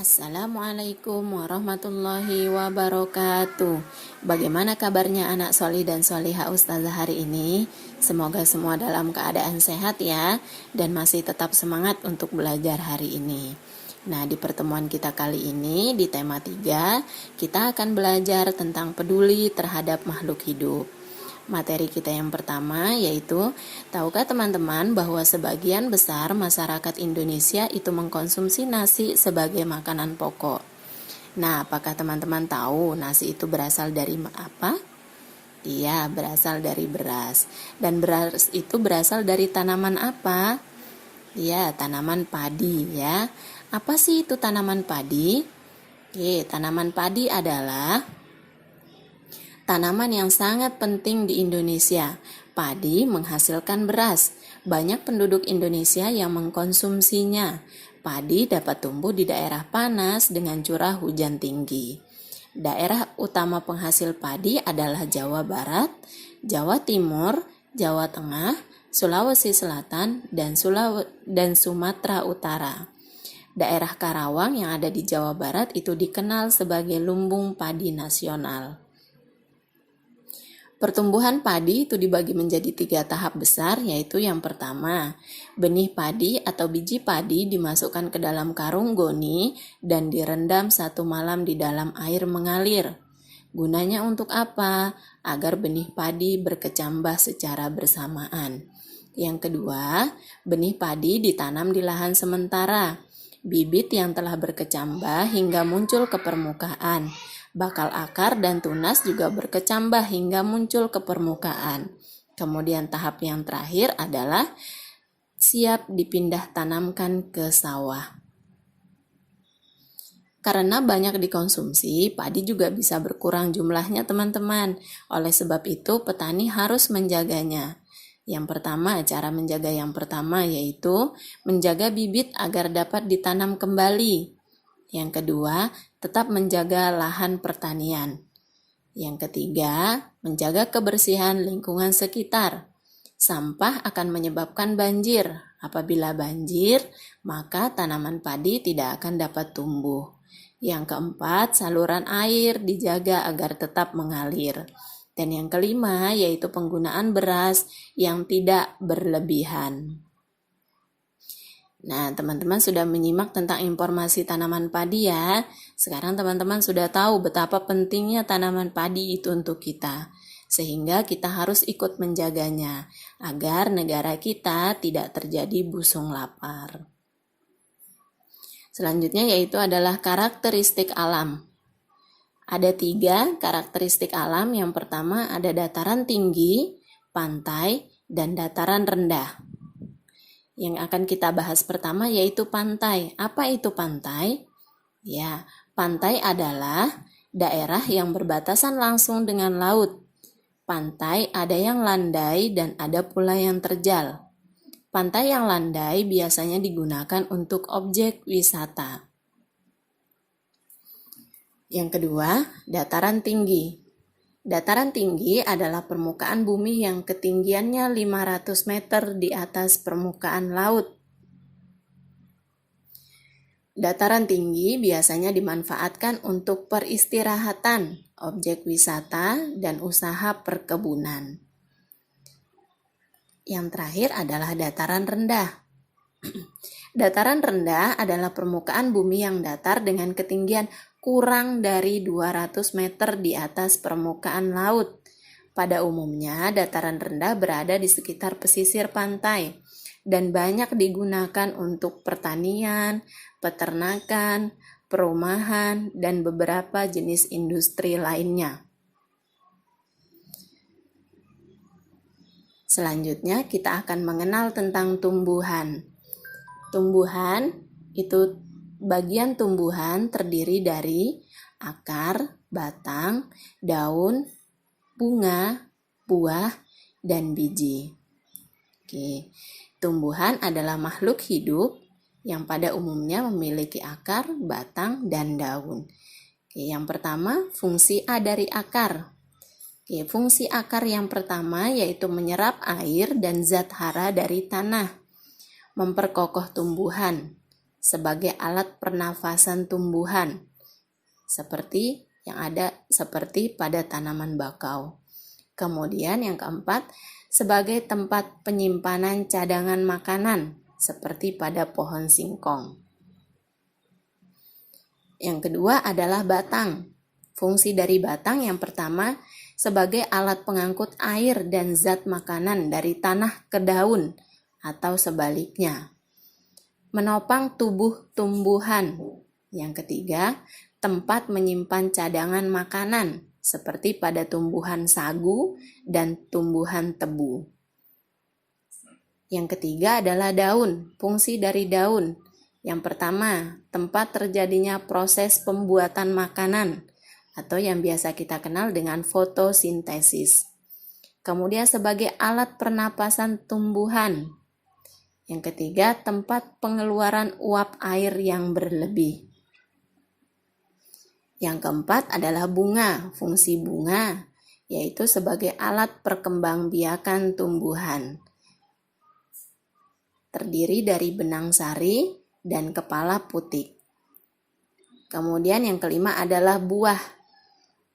Assalamualaikum warahmatullahi wabarakatuh. Bagaimana kabarnya anak solih dan solihah Ustazah hari ini? Semoga semua dalam keadaan sehat ya, dan masih tetap semangat untuk belajar hari ini. Nah, di pertemuan kita kali ini di tema 3, kita akan belajar tentang peduli terhadap makhluk hidup. Materi kita yang pertama yaitu, tahukah teman-teman bahwa sebagian besar masyarakat Indonesia itu mengkonsumsi nasi sebagai makanan pokok? Nah, apakah teman-teman tahu nasi itu berasal dari apa? Iya, berasal dari beras. Dan beras itu berasal dari tanaman apa? Iya, tanaman padi ya. Apa sih itu tanaman padi? Tanaman padi adalah tanaman yang sangat penting di Indonesia. Padi menghasilkan beras. Banyak penduduk Indonesia yang mengkonsumsinya. Padi dapat tumbuh di daerah panas dengan curah hujan tinggi. Daerah utama penghasil padi adalah Jawa Barat, Jawa Timur, Jawa Tengah, Sulawesi Selatan, dan Sumatera Utara. Daerah Karawang yang ada di Jawa Barat itu dikenal sebagai lumbung padi nasional. Pertumbuhan padi itu dibagi menjadi 3 tahap besar, yaitu yang pertama, benih padi atau biji padi dimasukkan ke dalam karung goni dan direndam 1 malam di dalam air mengalir. Gunanya untuk apa? Agar benih padi berkecambah secara bersamaan. Yang kedua, benih padi ditanam di lahan sementara. Bibit yang telah berkecambah hingga muncul ke permukaan. Bakal akar dan tunas juga berkecambah hingga muncul ke permukaan. Kemudian tahap yang terakhir adalah siap dipindah tanamkan ke sawah. Karena banyak dikonsumsi, padi juga bisa berkurang jumlahnya teman-teman. Oleh sebab itu, petani harus menjaganya. Cara menjaga yang pertama yaitu menjaga bibit agar dapat ditanam kembali. Yang kedua, tetap menjaga lahan pertanian. Yang ketiga, menjaga kebersihan lingkungan sekitar. Sampah akan menyebabkan banjir. Apabila banjir, maka tanaman padi tidak akan dapat tumbuh. Yang keempat, saluran air dijaga agar tetap mengalir. Dan yang kelima, yaitu penggunaan beras yang tidak berlebihan. Nah, teman-teman sudah menyimak tentang informasi tanaman padi ya. Sekarang teman-teman sudah tahu betapa pentingnya tanaman padi itu untuk kita. Sehingga kita harus ikut menjaganya, agar negara kita tidak terjadi busung lapar. Selanjutnya yaitu adalah karakteristik alam. Ada 3 karakteristik alam. Yang pertama ada dataran tinggi, pantai, dan dataran rendah. Yang akan kita bahas pertama yaitu pantai. Apa itu pantai? Ya, pantai adalah daerah yang berbatasan langsung dengan laut. Pantai ada yang landai dan ada pula yang terjal. Pantai yang landai biasanya digunakan untuk objek wisata. Yang kedua, dataran tinggi. Dataran tinggi adalah permukaan bumi yang ketinggiannya 500 meter di atas permukaan laut. Dataran tinggi biasanya dimanfaatkan untuk peristirahatan, objek wisata, dan usaha perkebunan. Yang terakhir adalah dataran rendah. Dataran rendah adalah permukaan bumi yang datar dengan ketinggian kurang dari 200 meter di atas permukaan laut. Pada umumnya, dataran rendah berada di sekitar pesisir pantai dan banyak digunakan untuk pertanian, peternakan, perumahan, dan beberapa jenis industri lainnya. Selanjutnya, kita akan mengenal tentang tumbuhan. Tumbuhan itu bagian tumbuhan terdiri dari akar, batang, daun, bunga, buah, dan biji. Tumbuhan adalah makhluk hidup yang pada umumnya memiliki akar, batang, dan daun. Yang pertama, fungsi A dari akar. Fungsi akar yang pertama yaitu menyerap air dan zat hara dari tanah, memperkokoh tumbuhan. sebagai alat pernafasan tumbuhan, seperti yang ada seperti pada tanaman bakau. Kemudian yang keempat, sebagai tempat penyimpanan cadangan makanan, seperti pada pohon singkong. Yang kedua adalah batang. Fungsi dari batang yang pertama, sebagai alat pengangkut air dan zat makanan dari tanah ke daun atau sebaliknya. Menopang tubuh tumbuhan. Yang ketiga, tempat menyimpan cadangan makanan seperti pada tumbuhan sagu dan tumbuhan tebu. Yang ketiga adalah daun. Fungsi dari daun. Yang pertama, tempat terjadinya proses pembuatan makanan atau yang biasa kita kenal dengan fotosintesis. Kemudian sebagai alat pernapasan tumbuhan. Yang ketiga, tempat pengeluaran uap air yang berlebih. Yang keempat adalah bunga. Fungsi bunga yaitu sebagai alat perkembangbiakan tumbuhan. Terdiri dari benang sari dan kepala putik. Kemudian yang kelima adalah buah.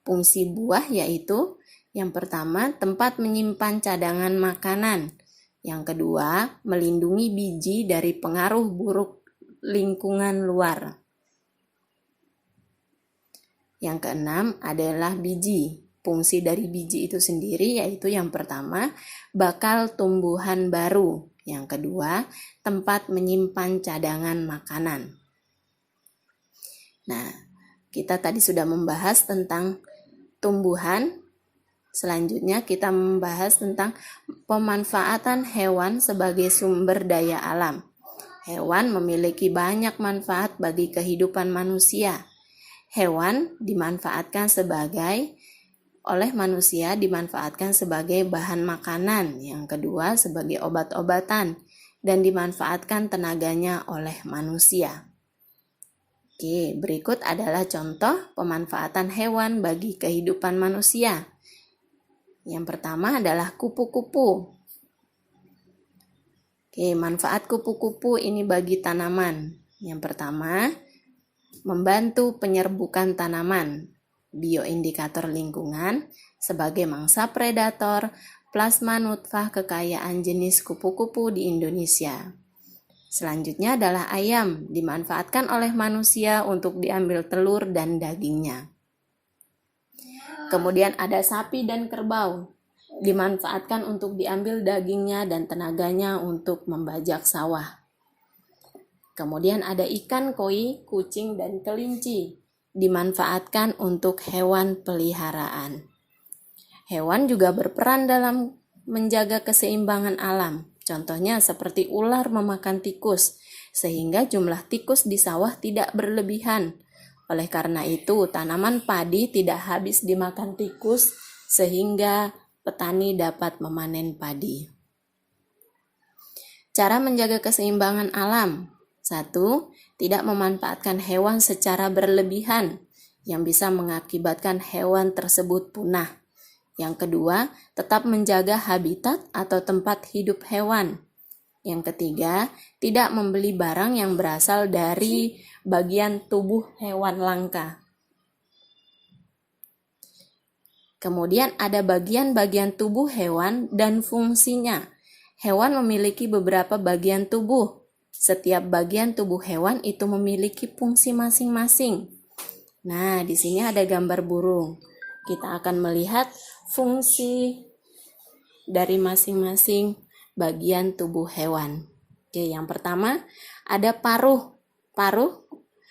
Fungsi buah yaitu yang pertama, tempat menyimpan cadangan makanan. Yang kedua, melindungi biji dari pengaruh buruk lingkungan luar. Yang keenam adalah biji. Fungsi dari biji itu sendiri yaitu yang pertama, bakal tumbuhan baru. Yang kedua, tempat menyimpan cadangan makanan. Nah, kita tadi sudah membahas tentang tumbuhan. Selanjutnya kita membahas tentang pemanfaatan hewan sebagai sumber daya alam. Hewan memiliki banyak manfaat bagi kehidupan manusia. Hewan oleh manusia dimanfaatkan sebagai bahan makanan, yang kedua sebagai obat-obatan, dan dimanfaatkan tenaganya oleh manusia. Oke, berikut adalah contoh pemanfaatan hewan bagi kehidupan manusia. Yang pertama adalah kupu-kupu. Oke, manfaat kupu-kupu ini bagi tanaman. Yang pertama, membantu penyerbukan tanaman. Bioindikator lingkungan sebagai mangsa predator, plasma nutfah kekayaan jenis kupu-kupu di Indonesia. Selanjutnya adalah ayam, dimanfaatkan oleh manusia untuk diambil telur dan dagingnya. Kemudian ada sapi dan kerbau, dimanfaatkan untuk diambil dagingnya dan tenaganya untuk membajak sawah. Kemudian ada ikan koi, kucing, dan kelinci, dimanfaatkan untuk hewan peliharaan. Hewan juga berperan dalam menjaga keseimbangan alam. Contohnya seperti ular memakan tikus, sehingga jumlah tikus di sawah tidak berlebihan. Oleh karena itu, tanaman padi tidak habis dimakan tikus, sehingga petani dapat memanen padi. Cara menjaga keseimbangan alam. 1. Tidak memanfaatkan hewan secara berlebihan, yang bisa mengakibatkan hewan tersebut punah. Yang kedua, tetap menjaga habitat atau tempat hidup hewan. Yang ketiga, tidak membeli barang yang berasal dari bagian tubuh hewan langka. Kemudian ada bagian-bagian tubuh hewan dan fungsinya. Hewan memiliki beberapa bagian tubuh. Setiap bagian tubuh hewan itu memiliki fungsi masing-masing. Nah, di sini ada gambar burung. Kita akan melihat fungsi dari masing-masing bagian tubuh hewan. Oke, yang pertama ada paruh. Paruh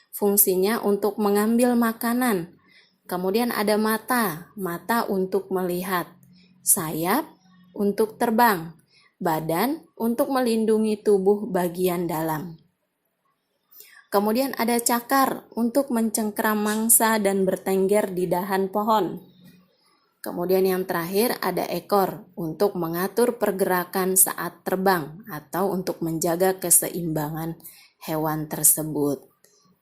fungsinya untuk mengambil makanan. Kemudian ada mata. Mata untuk melihat. Sayap untuk terbang. Badan untuk melindungi tubuh bagian dalam. Kemudian ada cakar untuk mencengkeram mangsa dan bertengger di dahan pohon. Kemudian yang terakhir ada ekor untuk mengatur pergerakan saat terbang atau untuk menjaga keseimbangan hewan tersebut.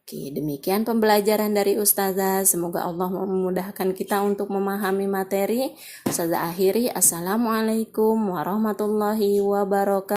Oke, demikian pembelajaran dari Ustazah. Semoga Allah memudahkan kita untuk memahami materi. Ustazah akhiri, Assalamualaikum warahmatullahi wabarakatuh.